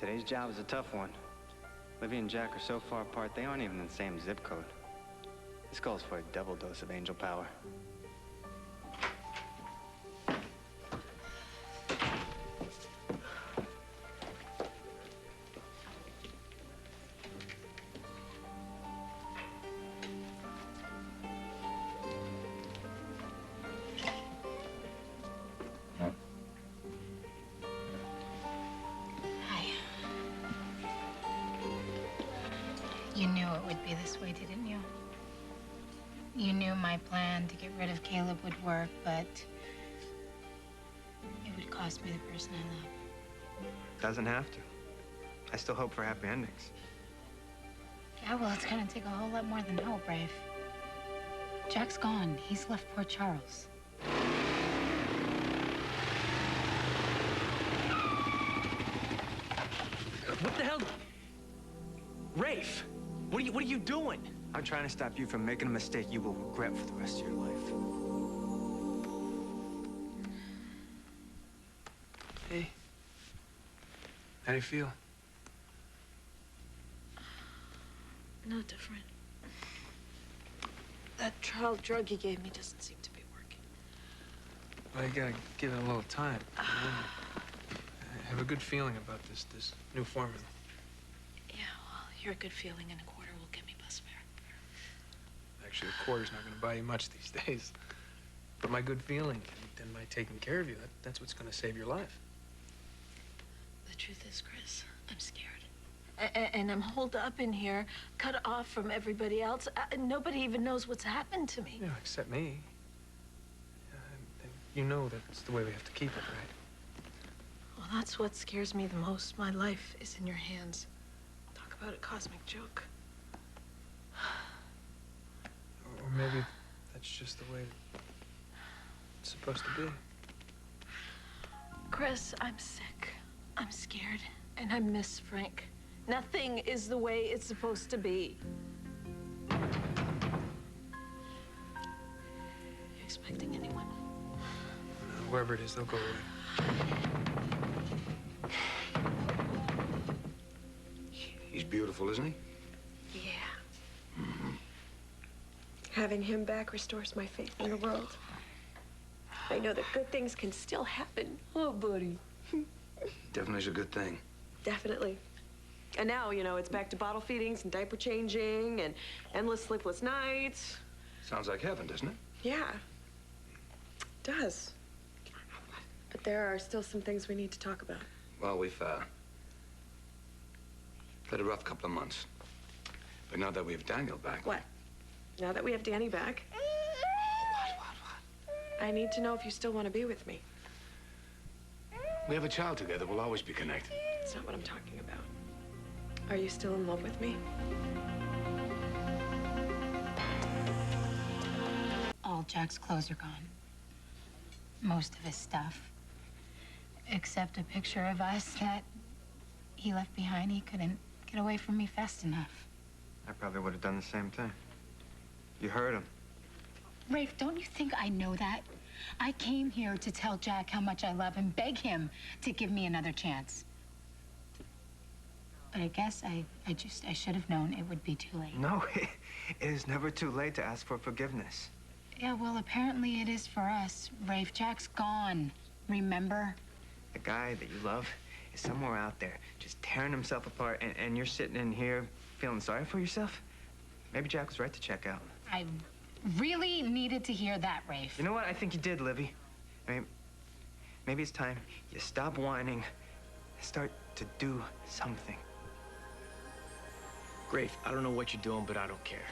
Today's job is a tough one. Livy and Jack are so far apart, they aren't even in the same zip code. This calls for a double dose of angel power. You knew it would be this way, didn't you? You knew my plan to get rid of Caleb would work, but it would cost me the person I love. Doesn't have to. I still hope for happy endings. Yeah, well, it's gonna take a whole lot more than hope, Rafe. Jack's gone. He's left Port Charles. What the hell? Rafe, what are you doing? I'm trying to stop you from making a mistake you will regret for the rest of your life. Hey. How do you feel? No different. That trial drug he gave me doesn't seem to be working. Well, you gotta give it a little time. You know? I have a good feeling about this new formula. Yeah, well, your good feeling in a quarter will get me bus fare. Actually, a quarter's not gonna buy you much these days. But my good feeling and my taking care of you, that's what's gonna save your life. The truth is, Chris, I'm scared. And I'm holed up in here, cut off from everybody else. Nobody even knows what's happened to me. Yeah, except me. And you know that's the way we have to keep it, right? Well, that's what scares me the most. My life is in your hands. Talk about a cosmic joke. Or maybe that's just the way it's supposed to be. Chris, I'm sick. I'm scared. And I miss Frank. Nothing is the way it's supposed to be. You expecting anyone? Whoever it is, they'll go away. He's beautiful, isn't he? Yeah. Having him back restores my faith in the world. I know that good things can still happen. Oh, buddy. Definitely is a good thing. Definitely. And now, you know, it's back to bottle feedings and diaper changing and endless sleepless nights. Sounds like heaven, doesn't it? Yeah. It does. But there are still some things we need to talk about. Well, we've had a rough couple of months. But now that we have Daniel back... What? Now that we have Danny back? What? I need to know if you still want to be with me. We have a child together. We'll always be connected. That's not what I'm talking about. Are you still in love with me? All Jack's clothes are gone. Most of his stuff. Except a picture of us that he left behind. He couldn't get away from me fast enough. I probably would have done the same thing. You heard him. Rafe, don't you think I know that? I came here to tell Jack how much I love him, beg him to give me another chance. But I guess I should have known it would be too late. No, it is never too late to ask for forgiveness. Yeah, well, apparently it is for us. Rafe, Jack's gone. Remember? The guy that you love is somewhere out there, just tearing himself apart, and you're sitting in here feeling sorry for yourself? Maybe Jack was right to check out. I really needed to hear that, Rafe. You know what? I think you did, Livy. I mean, maybe it's time you stop whining and start to do something. Rafe, I don't know what you're doing, but I don't care.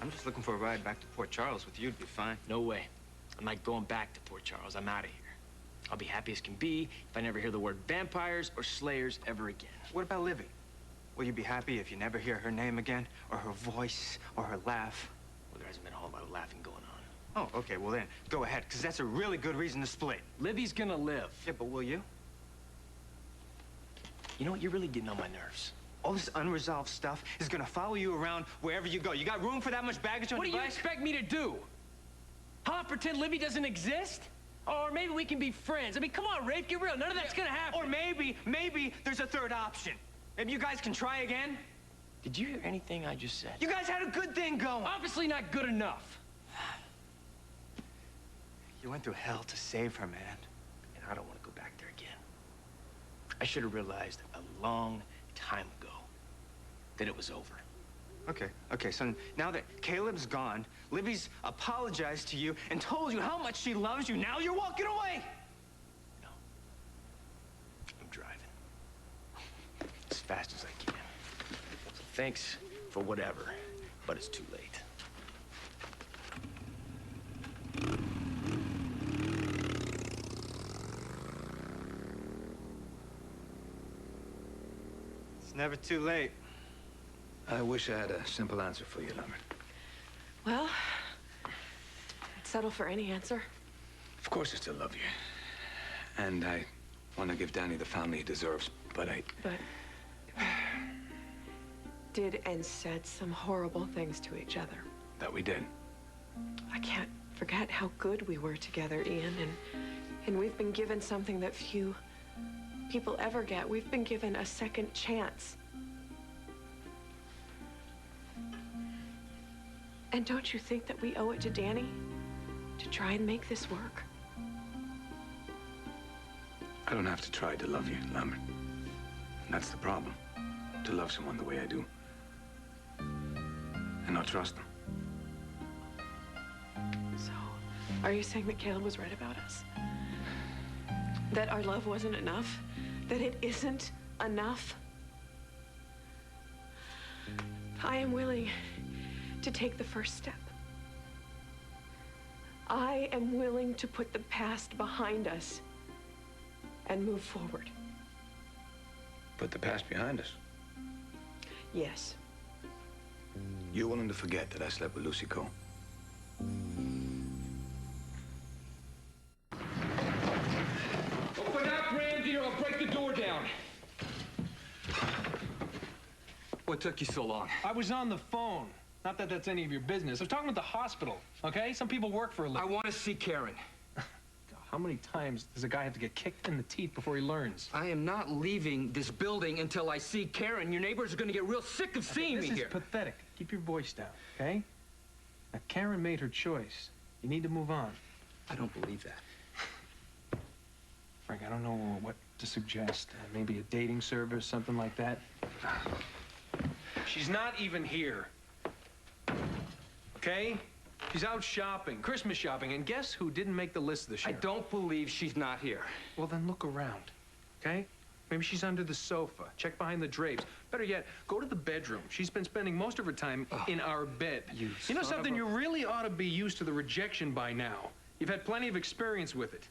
I'm just looking for a ride back to Port Charles with you. It'd be fine. No way. I'm not going back to Port Charles. I'm out of here. I'll be happy as can be if I never hear the word vampires or slayers ever again. What about Livy? Will you be happy if you never hear her name again, or her voice, or her laugh? Well, there hasn't been a whole lot of laughing going on. Oh, okay, well then, go ahead, because that's a really good reason to split. Livy's gonna live. Yeah, but will you? You know what? You're really getting on my nerves. All this unresolved stuff is gonna follow you around wherever you go. You got room for that much baggage on What do your you bike? expect me to do? Huh? Pretend Livy doesn't exist? Or maybe we can be friends. I mean, come on, Rafe, get real. None of that's gonna happen. Or maybe there's a third option. Maybe you guys can try again. Did you hear anything I just said? You guys had a good thing going. Obviously not good enough. You went through hell to save her, man. And I don't want to go back there again. I should have realized a long time ago that it was over. Okay, so now that Caleb's gone, Libby's apologized to you and told you how much she loves you. Now you're walking away. No. I'm driving. As fast as I can. So thanks for whatever, but it's too late. It's never too late. I wish I had a simple answer for you, Lambert. Well, I'd settle for any answer. Of course I still love you. And I want to give Danny the family he deserves, but But did and said some horrible things to each other. that we did. I can't forget how good we were together, Ian, and we've been given something that few people ever get. We've been given a second chance. And don't you think that we owe it to Danny to try and make this work? I don't have to try to love you, Lambert. And that's the problem. To love someone the way I do. And not trust them. So, are you saying that Caleb was right about us? That our love wasn't enough? That it isn't enough? I am willing to take the first step. I am willing to put the past behind us and move forward. Put the past behind us. Yes. You're willing to forget that I slept with Lucy Cole? Open up, Ramsey, or I'll break the door down. What took you so long? I was on the phone. Not that that's any of your business. I was talking with the hospital, okay? Some people work for a I living. want to see Karen. How many times does a guy have to get kicked in the teeth before he learns? I am not leaving this building until I see Karen. Your neighbors are going to get real sick of seeing me This here. is pathetic. Keep your voice down, okay? Now, Karen made her choice. You need to move on. I don't believe that. Frank, I don't know what to suggest. Maybe a dating service, something like that. She's not even here. Okay? She's out shopping, Christmas shopping, and guess who didn't make the list this I year? don't believe she's not here. Well, then look around, okay? Maybe she's under the sofa. Check behind the drapes. Better yet, go to the bedroom. She's been spending most of her time in our bed. You know son of something? a- You really ought to be used to the rejection by now. You've had plenty of experience with it.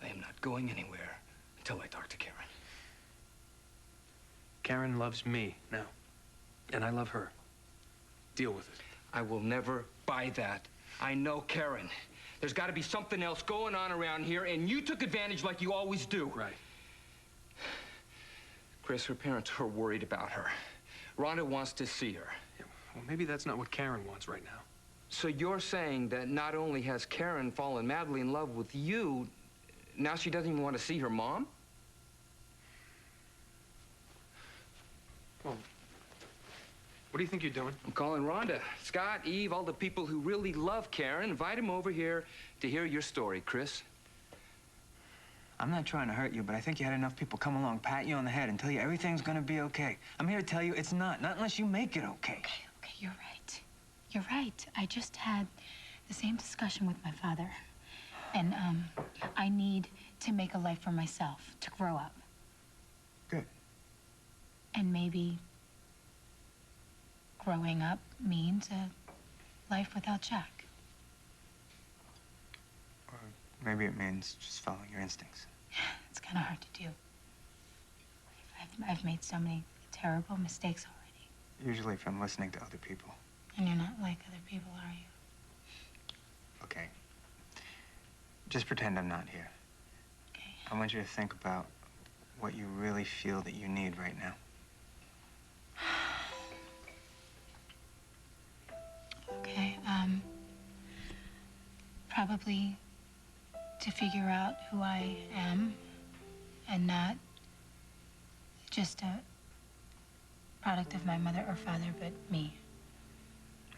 I am not going anywhere until I talk to Karen. Karen loves me now, and I love her. Deal with it. I will never buy that. I know Karen. There's got to be something else going on around here, and you took advantage like you always do. Right. Chris, her parents are worried about her. Rhonda wants to see her. Yeah, well, maybe that's not what Karen wants right now. So you're saying that not only has Karen fallen madly in love with you, now she doesn't even want to see her mom? Well, what do you think you're doing? I'm calling Rhonda, Scott, Eve, all the people who really love Karen. Invite them over here to hear your story, Chris. I'm not trying to hurt you, but I think you had enough people come along, pat you on the head, and tell you everything's gonna be okay. I'm here to tell you it's not unless you make it okay. Okay, you're right. You're right. I just had the same discussion with my father. And, I need to make a life for myself, to grow up. Good. And maybe growing up means a life without Jack. Or maybe it means just following your instincts. It's kind of hard to do. I've made so many terrible mistakes already. Usually from listening to other people. And you're not like other people, are you? Okay. Just pretend I'm not here. Okay. I want you to think about what you really feel that you need right now. Okay, probably to figure out who I am and not just a product of my mother or father, but me.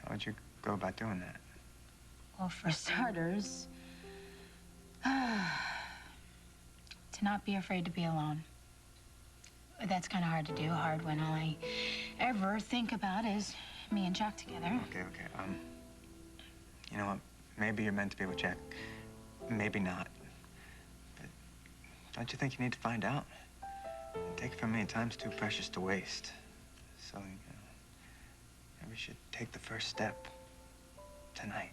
How would you go about doing that? Well, for starters, to not be afraid to be alone. That's kind of hard to do, hard when all I ever think about is me and Jack together. Okay. You know what? Maybe you're meant to be with Jack. Maybe not. But don't you think you need to find out? Take it from me, time's too precious to waste. So, maybe we should take the first step tonight.